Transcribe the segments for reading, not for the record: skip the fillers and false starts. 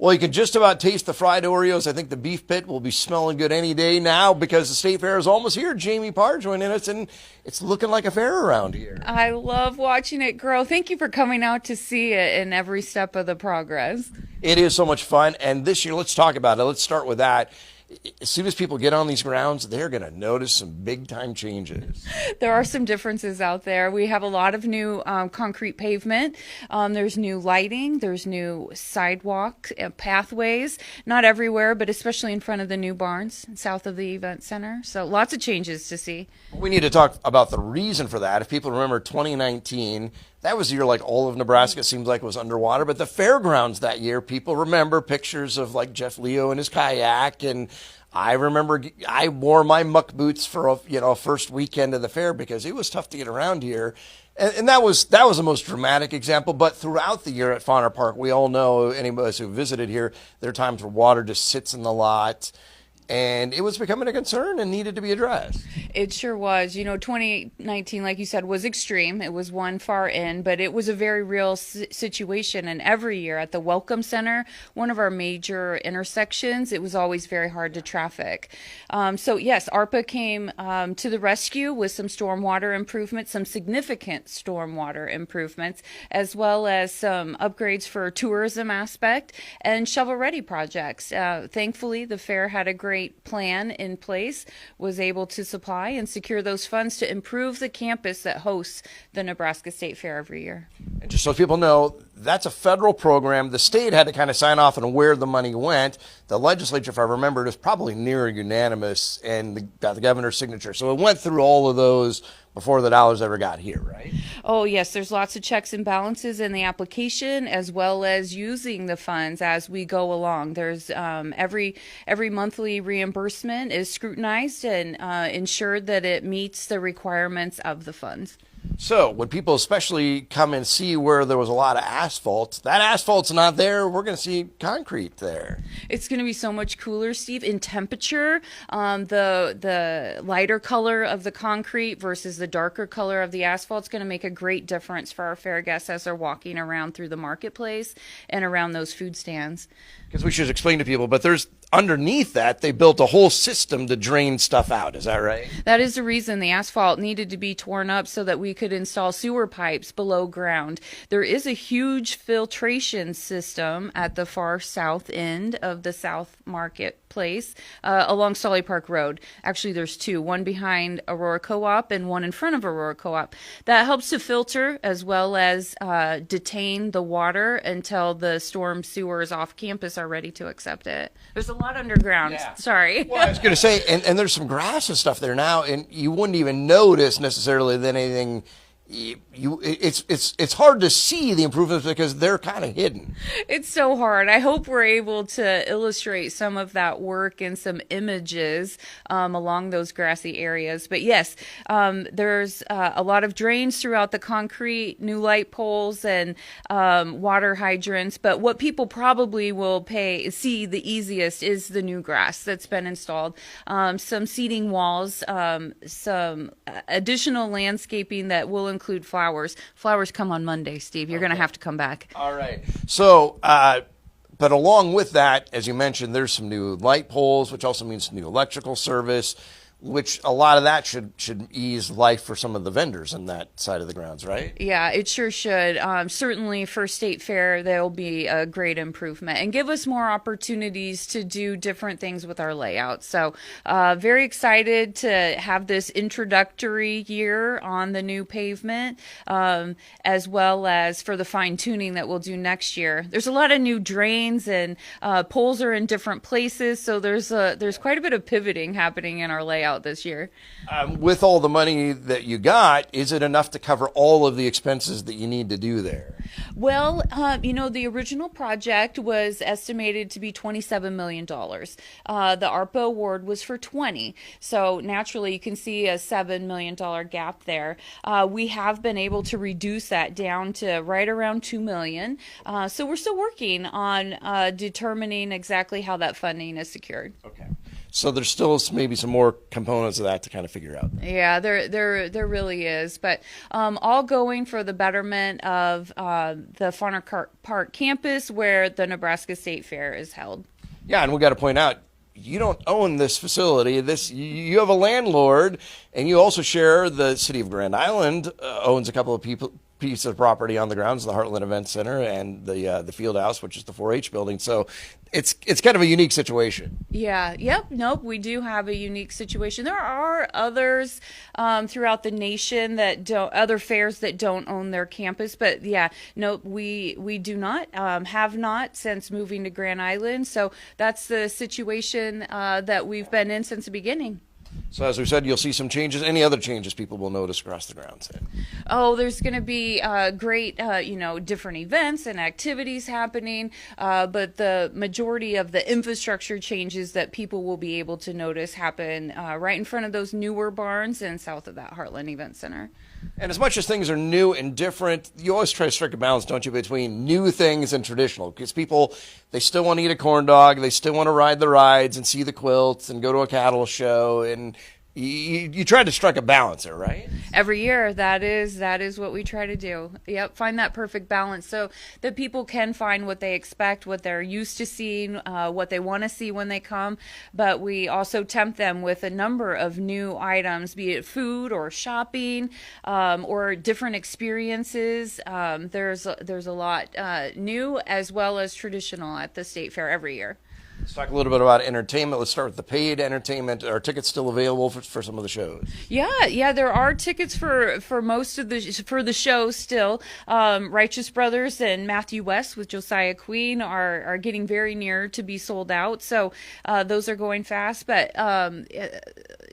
Well, you can just about taste the fried Oreos. I think the beef pit will be smelling good any day now because the State Fair is almost here. Jaime Parr joining us, and it's looking like a fair around here. I love watching it grow. Thank you for coming out to see it in every step of the progress. It is so much fun, and this year, let's talk about it. Let's start with that. As soon as people get on these grounds, they're going to notice some big-time changes. There are some differences out there. We have a lot of new concrete pavement. There's new lighting. There's new sidewalk pathways. Not everywhere, but especially in front of the new barns south of the event center. So lots of changes to see. We need to talk about the reason for that. If people remember 2019, that was a year like all of Nebraska seems like it was underwater, but the fairgrounds that year, people remember pictures of like Jeff Leo and his kayak, and I remember I wore my muck boots for a first weekend of the fair because it was tough to get around here. And that was the most dramatic example. But throughout the year at Fauna Park, we all know, anybody who visited here, there are times where water just sits in the lot. And it was becoming a concern and needed to be addressed. It sure was. 2019, like you said, was extreme. It was one far end, but it was a very real situation. And every year at the Welcome Center, one of our major intersections, it was always very hard to traffic. So yes, ARPA came to the rescue with some stormwater improvements, some significant stormwater improvements, as well as some upgrades for tourism aspect and shovel-ready projects. Thankfully, the fair had a great plan in place, was able to supply and secure those funds to improve the campus that hosts the Nebraska State Fair every year. And just so people know, that's a federal program. The state had to kind of sign off on where the money went. The legislature, if I remember, was probably near unanimous and got the governor's signature. So it went through all of those before the dollars ever got here, right? Oh, yes. There's lots of checks and balances in the application, as well as using the funds as we go along. There's every monthly reimbursement is scrutinized and ensured that it meets the requirements of the funds. So when people especially come and see where there was a lot of asphalt, that asphalt's not there. We're going to see concrete there. It's going to be so much cooler, Steve, in temperature. The lighter color of the concrete versus the darker color of the asphalt is going to make a great difference for our fair guests as they're walking around through the marketplace and around those food stands. Because we should explain to people, but there's underneath that, they built a whole system to drain stuff out. Is that right? That is the reason the asphalt needed to be torn up so that we could install sewer pipes below ground. There is a huge filtration system at the far south end of the South Marketplace along Solly Park Road. Actually, there's two, one behind Aurora Co-op and one in front of Aurora Co-op. That helps to filter as well as detain the water until the storm sewers off campus are ready to accept it. There's a lot underground. Yeah. Sorry. Well, I was going to say, and there's some grass and stuff there now, and you wouldn't even notice necessarily that anything. It's hard to see the improvements because they're kind of hidden. It's so hard. I hope we're able to illustrate some of that work and some images along those grassy areas. But yes, there's a lot of drains throughout the concrete, new light poles, and water hydrants. But what people probably will see the easiest is the new grass that's been installed. Some seating walls, some additional landscaping that will include flowers. Flowers come on Monday, Steve. You're going to have to come back. All right. So, but along with that, as you mentioned, there's some new light poles, which also means new electrical service, which a lot of that should ease life for some of the vendors on that side of the grounds, right? Yeah, it sure should. Certainly for State Fair, there will be a great improvement and give us more opportunities to do different things with our layout. So very excited to have this introductory year on the new pavement, as well as for the fine tuning that we'll do next year. There's a lot of new drains and poles are in different places, so there's quite a bit of pivoting happening in our layout this year. With all the money that you got, is it enough to cover all of the expenses that you need to do there? Well, the original project was estimated to be $27 million. The ARPA award was for 20. So naturally, you can see a $7 million gap there. We have been able to reduce that down to right around $2 million. So we're still working on determining exactly how that funding is secured. Okay. So there's still maybe some more components of that to kind of figure out. Yeah, there really is, but all going for the betterment of the Fauna Park campus where the Nebraska State Fair is held. Yeah, and we got to point out, you don't own this facility. You have a landlord, and you also share the city of Grand Island owns a couple of pieces of property on the grounds of the Heartland Event Center and the field house, which is the 4-H building. So it's kind of a unique situation. Yeah. Yep. Nope. We do have a unique situation. There are others throughout the nation other fairs that don't own their campus, but yeah, nope. We do not have not since moving to Grand Island. So that's the situation that we've been in since the beginning. So as we said, you'll see some changes. Any other changes people will notice across the grounds? Oh, there's going to be great, different events and activities happening, but the majority of the infrastructure changes that people will be able to notice happen right in front of those newer barns and south of that Heartland Event Center. And as much as things are new and different, you always try to strike a balance, don't you, between new things and traditional? Because people, they still want to eat a corn dog, they still want to ride the rides and see the quilts and go to a cattle show, and you try to strike a balance there, right? Every year, that is what we try to do. Yep, find that perfect balance so that people can find what they expect, what they're used to seeing, what they want to see when they come. But we also tempt them with a number of new items, be it food or shopping or different experiences. There's a lot new as well as traditional at the State Fair every year. Let's talk a little bit about entertainment. Let's start with the paid entertainment. Are tickets still available for some of the shows? Yeah, there are tickets for most of the shows still. Righteous Brothers and Matthew West with Josiah Queen are getting very near to be sold out. So those are going fast. But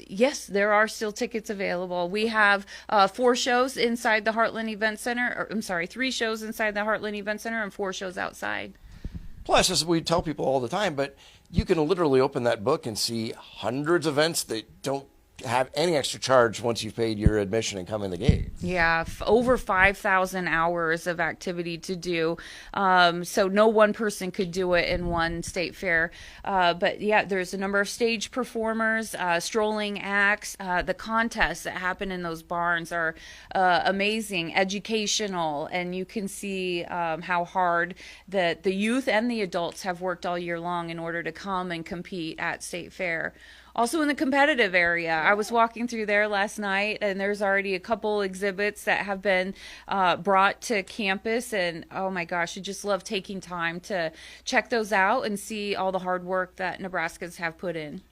yes, there are still tickets available. We have 4 shows inside the Heartland Event Center. 3 shows inside the Heartland Event Center and 4 shows outside. Plus, as we tell people all the time, but you can literally open that book and see hundreds of events that don't have any extra charge once you've paid your admission and come in the gate. Yeah, over 5,000 hours of activity to do. So no one person could do it in one state fair. But yeah, there's a number of stage performers, strolling acts. The contests that happen in those barns are amazing, educational, and you can see how hard that the youth and the adults have worked all year long in order to come and compete at State Fair. Also in the competitive area, I was walking through there last night, and there's already a couple exhibits that have been brought to campus, and oh my gosh, I just love taking time to check those out and see all the hard work that Nebraskans have put in.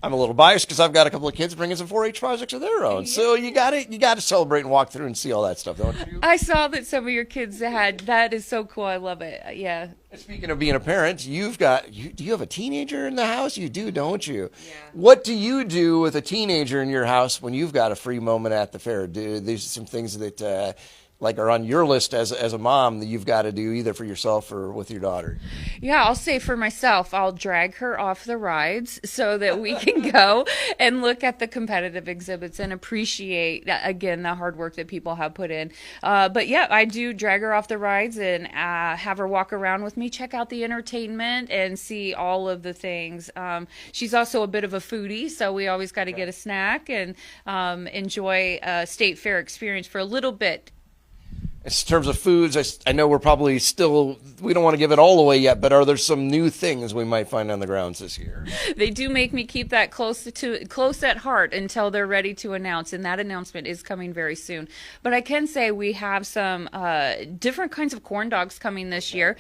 I'm a little biased because I've got a couple of kids bringing some 4-H projects of their own. Yeah. So you got to celebrate and walk through and see all that stuff, don't you? I saw that some of your kids had. That is so cool. I love it. Yeah. Speaking of being a parent, do you have a teenager in the house? You do, don't you? Yeah. What do you do with a teenager in your house when you've got a free moment at the fair? These are some things that are on your list as a mom that you've got to do either for yourself or with your daughter? Yeah, I'll say for myself, I'll drag her off the rides so that we can go and look at the competitive exhibits and appreciate, again, the hard work that people have put in. But yeah, I do drag her off the rides and have her walk around with me, check out the entertainment, and see all of the things. She's also a bit of a foodie, so we always got to get a snack and enjoy a state fair experience for a little bit. In terms of foods, I know we don't want to give it all away yet, but are there some new things we might find on the grounds this year? They do make me keep that close at heart until they're ready to announce, and that announcement is coming very soon. But I can say we have some different kinds of corn dogs coming this year,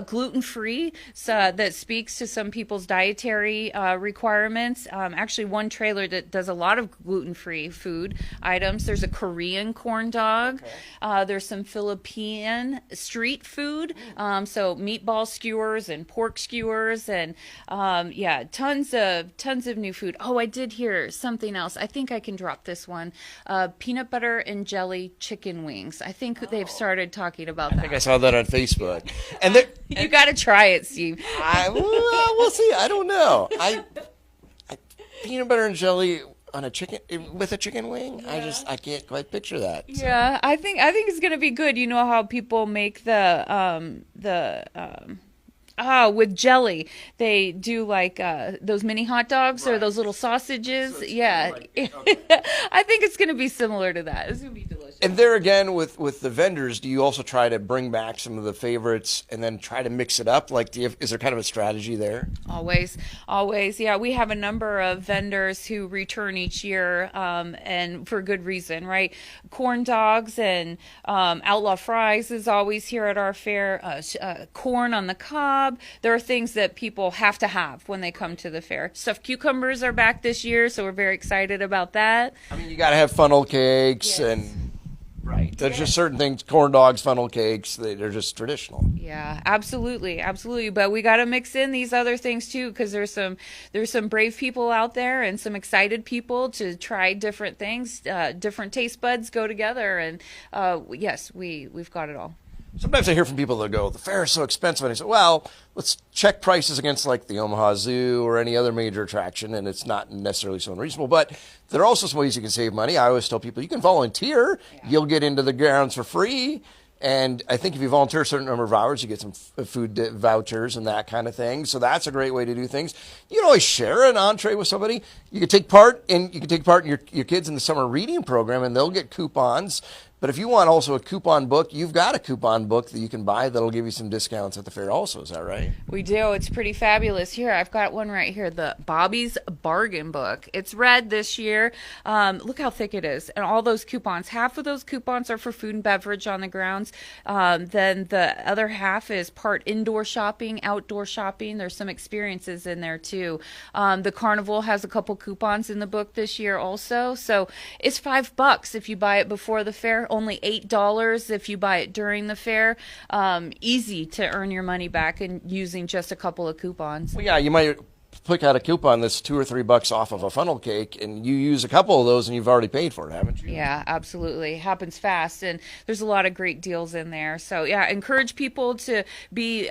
gluten-free, that speaks to some people's dietary requirements. Actually, one trailer that does a lot of gluten-free food items. There's a Korean corn dog. Okay. There's some Philippine street food, so meatball skewers and pork skewers, and tons of new food. Oh, I did hear something else. I think I can drop this one. Peanut butter and jelly chicken wings. I think they've started talking about that. I think I saw that on Facebook. And you got to try it, Steve. We'll see. I don't know. Peanut butter and jelly on a chicken with a chicken wing. Yeah. I can't quite picture that. So. Yeah, I think it's gonna be good. You know how people make the Oh, with jelly. They do like those mini hot dogs or those little sausages. So it's Yeah. kinda like, okay. I think it's going to be similar to that. It's going to be delicious. And there again, with the vendors, do you also try to bring back some of the favorites and then try to mix it up? Like, is there kind of a strategy there? Always, always. Yeah, we have a number of vendors who return each year, and for good reason, right? Corn dogs and outlaw fries is always here at our fair. Corn on the cob. There are things that people have to have when they come to the fair. Stuffed cucumbers are back this year, so we're very excited about that. I mean, you got to have funnel cakes Yes. and right. There's just certain things, corn dogs, funnel cakes, they're just traditional. Yeah, absolutely, absolutely. But we got to mix in these other things too, because there's some brave people out there and some excited people to try different things. Different taste buds go together, and yes, we've got it all. Sometimes I hear from people that go, the fair is so expensive. And I say, well, let's check prices against like the Omaha Zoo or any other major attraction, and it's not necessarily so unreasonable. But there are also some ways you can save money. I always tell people you can volunteer. Yeah. You'll get into the grounds for free. And I think if you volunteer a certain number of hours, you get some food vouchers and that kind of thing. So that's a great way to do things. You can always share an entree with somebody. You can take part in your kids in the summer reading program, and they'll get coupons. But if you want also a coupon book, you've got a coupon book that you can buy that'll give you some discounts at the fair also. Is that right? We do. It's pretty fabulous. Here, I've got one right here, the Bobby's Bargain Book. It's red this year. Look how thick it is. And all those coupons, half of those coupons are for food and beverage on the grounds. Then the other half is part indoor shopping, outdoor shopping. There's some experiences in there too. The carnival has a couple coupons in the book this year also. So it's $5 if you buy it before the fair. Only $8 if you buy it during the fair. Easy to earn your money back and using just a couple of coupons. Well, yeah, you might pick out a coupon that's $2 or $3 off of a funnel cake, and you use a couple of those, and you've already paid for it, haven't you? Yeah, absolutely. It happens fast, and there's a lot of great deals in there. So yeah, encourage people to be,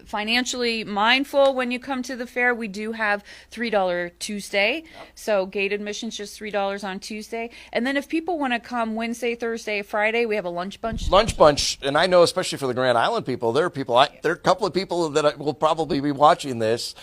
financially mindful when you come to the fair. We do have $3 Tuesday, so gate admission's just $3 on Tuesday. And then if people want to come Wednesday, Thursday, Friday, we have a lunch bunch. Lunch bunch, and I know especially for the Grand Island people, there are a couple of people that will probably be watching this.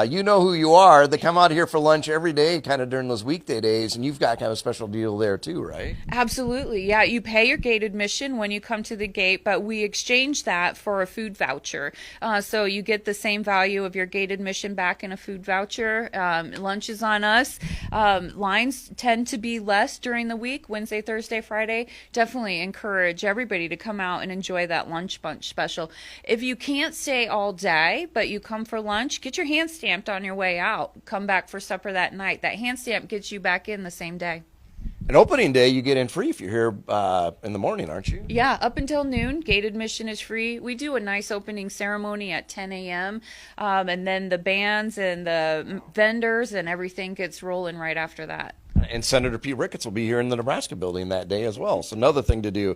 You know who you are. They come out here for lunch every day, kind of during those weekday days, and you've got kind of a special deal there too, right? Absolutely. Yeah, you pay your gate admission when you come to the gate, but we exchange that for a food voucher. So you get the same value of your gate admission back in a food voucher. Lunch is on us. Lines tend to be less during the week, Wednesday, Thursday, Friday. Definitely encourage everybody to come out and enjoy that lunch bunch special. If you can't stay all day, but you come for lunch, get your hand stamped on your way out. Come back for supper that night. That hand stamp gets you back in the same day. And opening day, you get in free if you're here in the morning, aren't you? Yeah, up until noon. Gate admission is free. We do a nice opening ceremony at 10 a.m. And then the bands and the vendors and everything gets rolling right after that. And Senator Pete Ricketts will be here in the Nebraska building that day as well. So another thing to do.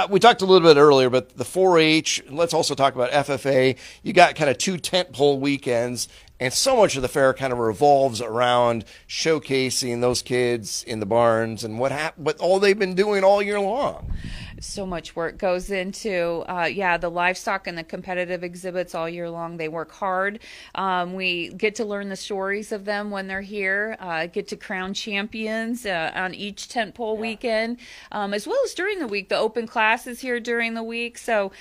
We talked a little bit earlier, but the 4-H, let's also talk about FFA. You got kind of two tentpole weekends, and so much of the fair kind of revolves around showcasing those kids in the barns and what all they've been doing all year long. So much work goes into, the livestock and the competitive exhibits all year long. They work hard. We get to learn the stories of them when they're here, get to crown champions on each tentpole weekend, as well as during the week. The open class is here during the week. So,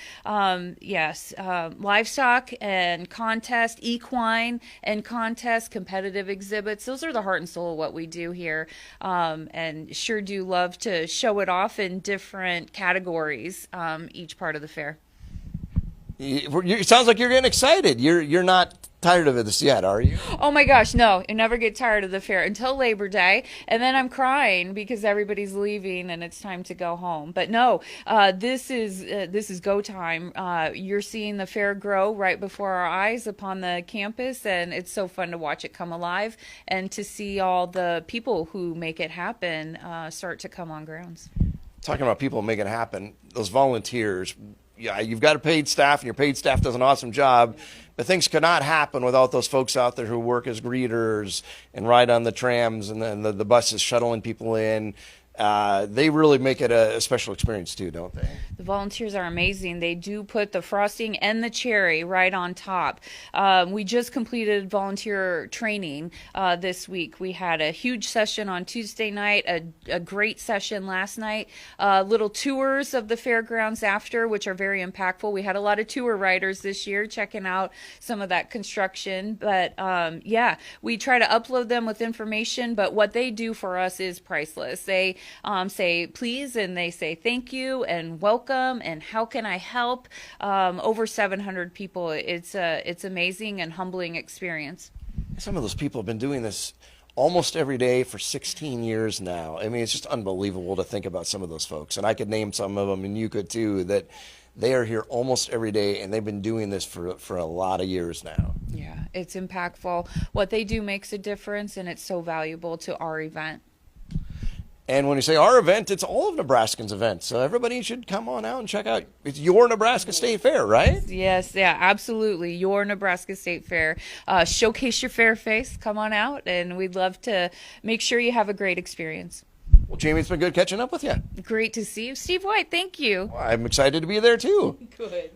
livestock and contest, equine and contest, competitive exhibits. Those are the heart and soul of what we do here, and sure do love to show it off in different categories each part of the fair. It sounds like you're getting excited. You're not tired of this yet, are you? Oh my gosh, no. I never get tired of the fair until Labor Day, and then I'm crying because everybody's leaving and it's time to go home. But no, this is go time. You're seeing the fair grow right before our eyes upon the campus, and it's so fun to watch it come alive and to see all the people who make it happen start to come on grounds. Talking about people making it happen, those volunteers, yeah, you've got a paid staff, and your paid staff does an awesome job, but things could not happen without those folks out there who work as greeters and ride on the trams and then the buses shuttling people in. they really make it a special experience too, don't they? The volunteers are amazing. They do put the frosting and the cherry right on top. We just completed volunteer training this week. We had a huge session on Tuesday night, a great session last night, little tours of the fairgrounds after, which are very impactful. We had a lot of tour riders this year checking out some of that construction. But yeah, we try to upload them with information, but what they do for us is priceless. They say please, and they say thank you and welcome, and how can I help? Over 700 people. It's amazing and humbling experience. Some of those people have been doing this almost every day for 16 years now. I mean, it's just unbelievable to think about some of those folks. And I could name some of them, and you could too, that they are here almost every day, and they've been doing this for a lot of years now. Yeah, it's impactful. What they do makes a difference, and it's so valuable to our event. And when you say our event, it's all of Nebraskans' events. So everybody should come on out and check out. It's your Nebraska State Fair, right? Yes, yeah, absolutely. Your Nebraska State Fair. Showcase your fair face. Come on out, and we'd love to make sure you have a great experience. Well, Jamie, it's been good catching up with you. Great to see you. Steve White, thank you. Well, I'm excited to be there, too. Good.